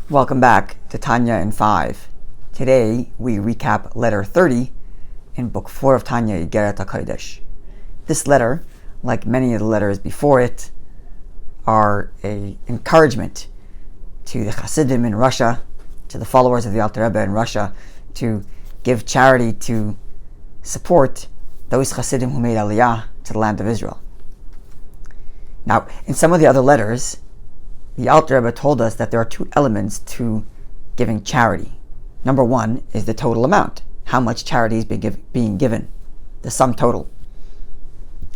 Welcome back to Tanya in 5. Today we recap letter 30 in book 4 of Tanya, Iggeret HaKodesh. This letter, like many of the letters before it, are an encouragement to the Hasidim in Russia, to the followers of the Alter Rebbe in Russia, to give charity to support those Hasidim who made Aliyah to the land of Israel. Now, in some of the other letters, the Alter Rebbe told us that there are two elements to giving charity. Number one is the total amount, how much charity is being given, the sum total.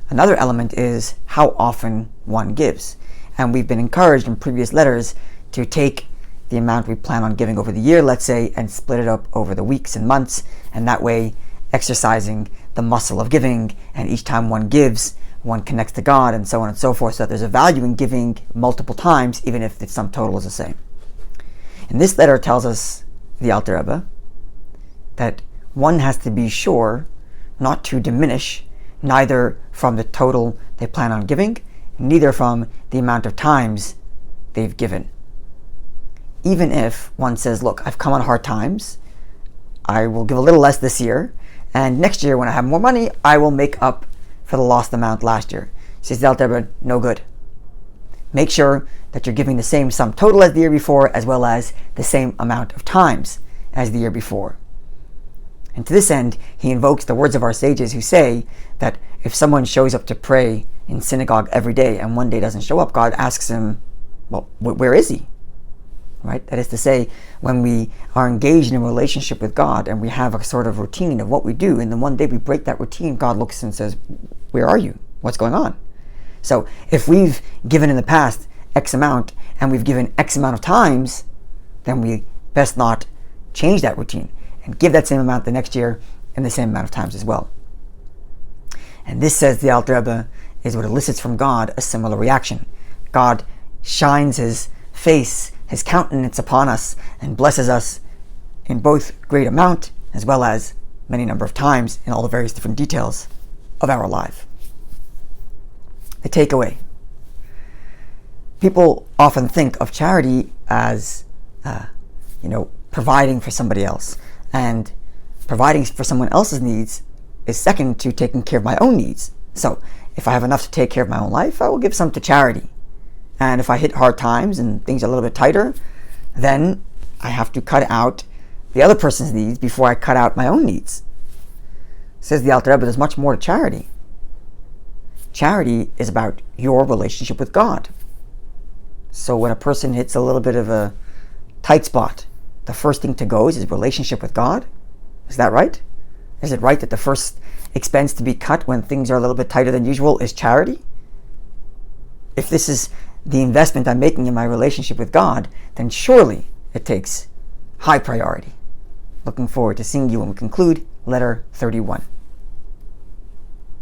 Another element is how often one gives. And we've been encouraged in previous letters to take the amount we plan on giving over the year, let's say, and split it up over the weeks and months, and that way exercising the muscle of giving, and each time one gives, one connects to God, and so on and so forth, so that there's a value in giving multiple times, even if the sum total is the same. And this letter tells us, the Alter Rebbe, that one has to be sure not to diminish neither from the total they plan on giving, neither from the amount of times they've given. Even if one says, look, I've come on hard times, I will give a little less this year, and next year when I have more money, I will make up for the lost amount last year. Says the Alter Rebbe, no good. Make sure that you're giving the same sum total as the year before, as well as the same amount of times as the year before. And to this end, he invokes the words of our sages who say that if someone shows up to pray in synagogue every day and one day doesn't show up, God asks him, well, where is he? Right? That is to say, when we are engaged in a relationship with God and we have a sort of routine of what we do, and then one day we break that routine, God looks and says, where are you? What's going on? So if we've given in the past X amount and we've given X amount of times, then we best not change that routine and give that same amount the next year and the same amount of times as well. And this, says the Alter Rebbe, is what elicits from God a similar reaction. God shines his face, his countenance upon us, and blesses us in both great amount as well as many number of times in all the various different details of our life. The takeaway. People often think of charity as, providing for somebody else. And providing for someone else's needs is second to taking care of my own needs. So if I have enough to take care of my own life, I will give some to charity. And if I hit hard times and things are a little bit tighter, then I have to cut out the other person's needs before I cut out my own needs. Says the Alter Rebbe, there's much more to charity. Charity is about your relationship with God. So when a person hits a little bit of a tight spot, the first thing to go is his relationship with God. Is that right? Is it right that the first expense to be cut when things are a little bit tighter than usual is charity? If this is the investment I'm making in my relationship with God, then surely it takes high priority. Looking forward to seeing you when we conclude letter 31.